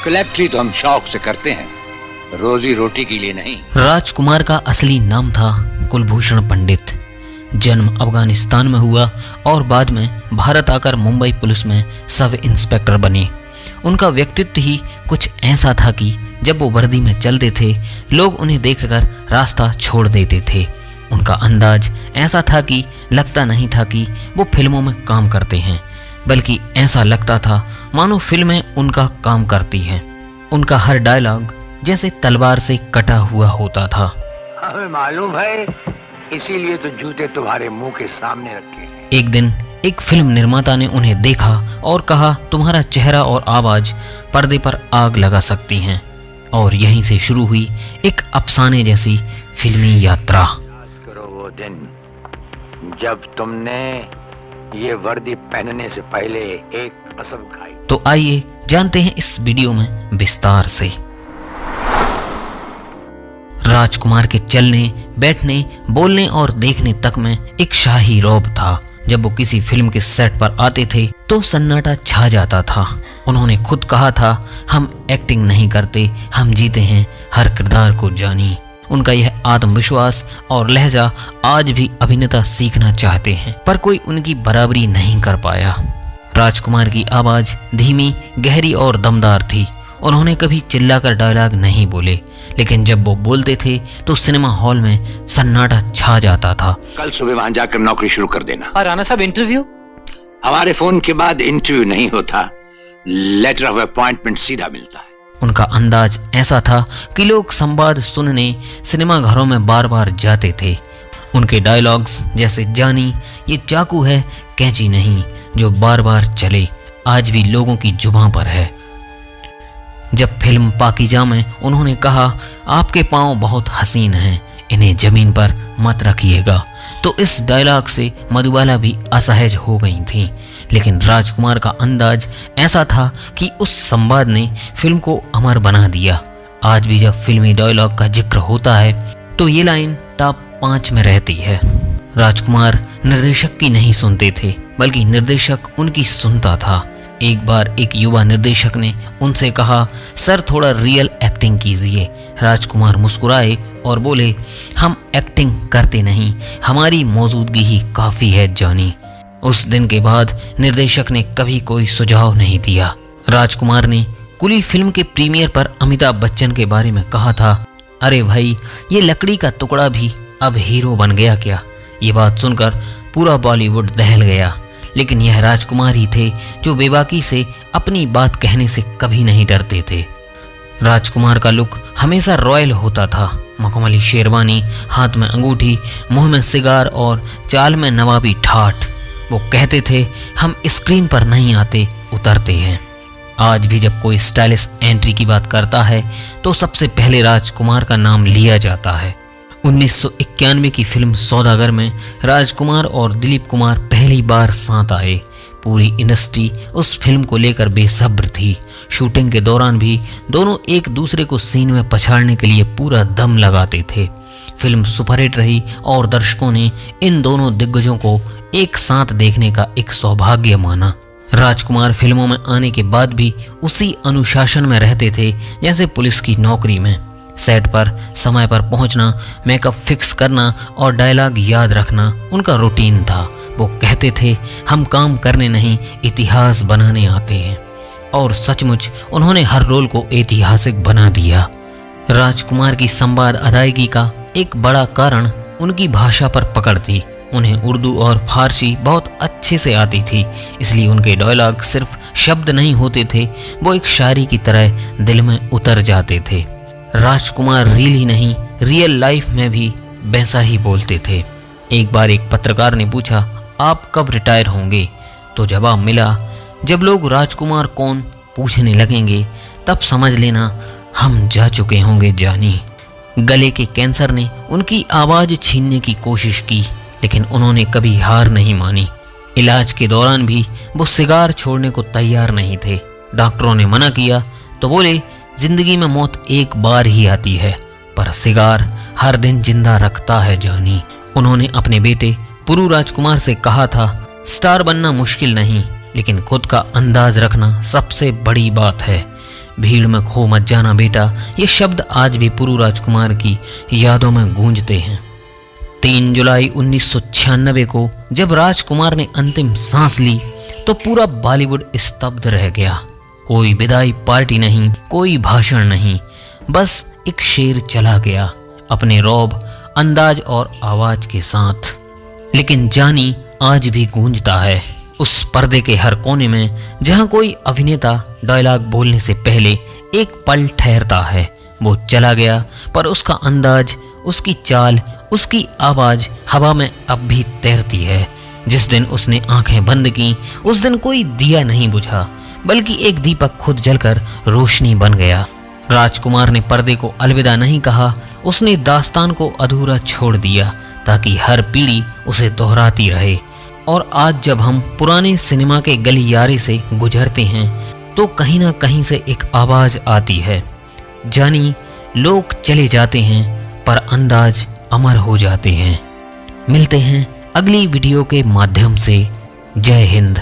कलेक्टरी तो हम शौक से करते हैं, रोजी रोटी के लिए नहीं। राजकुमार का असली नाम था कुलभूषण पंडित। जन्म अफगानिस्तान में हुआ और बाद में भारत आकर मुंबई पुलिस में सब इंस्पेक्टर बने। उनका व्यक्तित्व ही कुछ ऐसा था कि जब वो वर्दी में चलते थे लोग उन्हें देखकर रास्ता छोड़ देते थे। उनका अंदाज ऐसा था कि लगता नहीं था कि वो फिल्मों में काम करते हैं, बल्कि ऐसा लगता था मानो फिल्में उनका काम करती हैं। उनका हर डायलॉग जैसे तलवार से कटा हुआ होता था। हमें मालूम है, इसीलिए तो जूते तुम्हारे मुंह के सामने रखे। एक दिन एक फिल्म निर्माता ने उन्हें देखा और कहा, तुम्हारा चेहरा और आवाज पर्दे पर आग लगा सकती हैं। और यहीं से शुरू हुई एक अफसाने जैसी फिल्मी यात्रा। याद करो वो दिन जब तुमने ये वर्दी पहनने से पहले एक कसम खाई। तो आइए जानते हैं इस वीडियो में विस्तार से। राजकुमार के चलने, बैठने, बोलने और देखने तक में एक शाही रौब था। जब वो किसी फिल्म के सेट पर आते थे तो सन्नाटा छा जाता था। उन्होंने खुद कहा था, हम एक्टिंग नहीं करते, हम जीते हैं हर किरदार को जानी। उनका यह आत्मविश्वास और लहजा आज भी अभिनेता सीखना चाहते हैं, पर कोई उनकी बराबरी नहीं कर पाया। राजकुमार की आवाज धीमी, गहरी और दमदार थी। उन्होंने कभी चिल्लाकर डायलॉग नहीं बोले, लेकिन जब वो बोलते थे तो सिनेमा हॉल में सन्नाटा छा जाता था। कल सुबह वहां जाकर नौकरी शुरू कर देना। और राणा साहब इंटरव्यू? हमारे फोन के बाद इंटरव्यू नहीं होता, लेटर ऑफ अपॉइंटमेंट सीधा मिलता है। उनका अंदाज ऐसा था कि लोग संवाद सुनने सिनेमा घरों में बार बार जाते थे। उनके डायलॉग्स जैसे, जानी ये चाकू है, कैंची नहीं, जो बार बार चले, आज भी लोगों की जुबान पर है। जब फिल्म पाकीज़ा में उन्होंने कहा, आपके पांव बहुत हसीन हैं, इन्हें जमीन पर मत रखिएगा, तो इस डायलॉग से मधुबाला भी असहज हो गई थीं। लेकिन राजकुमार का अंदाज ऐसा था कि उस संवाद ने फिल्म को अमर बना दिया। आज भी जब फिल्मी डायलॉग का जिक्र होता है तो ये लाइन टॉप 5 में रहती है। राजकुमार निर्देशक की नहीं सुनते थे, बल्कि निर्देशक उनकी सुनता था। एक बार एक युवा निर्देशक ने उनसे कहा, सर थोड़ा रियल एक्टिंग कीजिए। राजकुमार मुस्कुराए और बोले, हम एक्टिंग करते नहीं, हमारी मौजूदगी ही काफी है जॉनी। उस दिन के बाद निर्देशक ने कभी कोई सुझाव नहीं दिया। राजकुमार ने कुली फिल्म के प्रीमियर पर अमिताभ बच्चन के बारे में कहा था, अरे भाई ये लकड़ी का टुकड़ा भी अब हीरो बन गया क्या। ये बात सुनकर पूरा बॉलीवुड दहल गया। लेकिन यह राजकुमार ही थे जो बेबाकी से अपनी बात कहने से कभी नहीं डरते थे। राजकुमार का लुक हमेशा रॉयल होता था। मखमली शेरवानी, हाथ में अंगूठी, मुंह में सिगार और चाल में नवाबी ठाठ। वो कहते थे, हम स्क्रीन पर नहीं आते, उतरते हैं। आज भी जब कोई स्टाइलिश एंट्री की बात करता है तो सबसे पहले राजकुमार का नाम लिया जाता है। 1991 की फिल्म सौदागर में राजकुमार और दिलीप कुमार पहली बार साथ आए। पूरी इंडस्ट्री उस फिल्म को लेकर बेसब्र थी। शूटिंग के दौरान भी दोनों एक दूसरे को सीन में पछाड़ने के लिए पूरा दम लगाते थे। फिल्म सुपरहिट रही और दर्शकों ने इन दोनों दिग्गजों को एक साथ देखने का एक सौभाग्य माना। राजकुमार फिल्मों में आने के बाद भी उसी अनुशासन में रहते थे जैसे पुलिस की नौकरी में। सेट पर समय पर पहुंचना, मेकअप फिक्स करना और डायलॉग याद रखना उनका रूटीन था। वो कहते थे, हम काम करने नहीं, इतिहास बनाने आते हैं। और सचमुच उन्होंने हर रोल को ऐतिहासिक बना दिया। राजकुमार की संवाद अदायगी का एक बड़ा कारण उनकी भाषा पर पकड़ थी। उन्हें उर्दू और फारसी बहुत अच्छे से आती थी, इसलिए उनके डायलॉग सिर्फ शब्द नहीं होते थे, वो एक शायरी की तरह दिल में उतर जाते थे। राजकुमार रील ही नहीं, रियल लाइफ में भी वैसा ही बोलते थे। एक बार एक पत्रकार ने पूछा, आप कब रिटायर होंगे? तो जवाब मिला, जब लोग राजकुमार कौन पूछने लगेंगे तब समझ लेना हम जा चुके होंगे जानी। गले के कैंसर ने उनकी आवाज छीनने की कोशिश की, लेकिन उन्होंने कभी हार नहीं मानी। इलाज के दौरान भी वो सिगार छोड़ने को तैयार नहीं थे। डॉक्टरों ने मना किया तो बोले, जिंदगी में मौत एक बार ही आती है, पर सिगार हर दिन जिंदा रखता है जानी। उन्होंने अपने बेटे पुरु राजकुमार से कहा था, स्टार बनना मुश्किल नहीं, लेकिन खुद का अंदाज रखना सबसे बड़ी बात है। भीड़ में खो मत जाना बेटा, ये शब्द आज भी पुरु राजकुमार की यादों में गूंजते हैं। 3 जुलाई 1996 को जब राजकुमार ने अंतिम सांस ली तो पूरा बॉलीवुड स्तब्ध रह गया। कोई विदाई पार्टी नहीं, कोई भाषण नहीं, बस एक शेर चला गया अपने रौब अंदाज और आवाज के साथ। लेकिन जानी आज भी गूंजता है उस पर्दे के हर कोने में जहां कोई अभिनेता डायलॉग बोलने से पहले एक पल ठहरता है। वो चला गया पर उसका अंदाज, उसकी चाल, उसकी आवाज हवा में अब भी तैरती है। जिस दिन उसने आंखें बंद की उस दिन कोई दिया नहीं बुझा, बल्कि एक दीपक खुद जलकर रोशनी बन गया। राजकुमार ने पर्दे को अलविदा नहीं कहा, उसने दास्तान को अधूरा छोड़ दिया ताकि हर पीढ़ी उसे दोहराती रहे। और आज जब हम पुराने सिनेमा के गलियारे से गुजरते हैं तो कहीं ना कहीं से एक आवाज आती है, जानी लोग चले जाते हैं पर अंदाज अमर हो जाते हैं। मिलते हैं अगली वीडियो के माध्यम से। जय हिंद।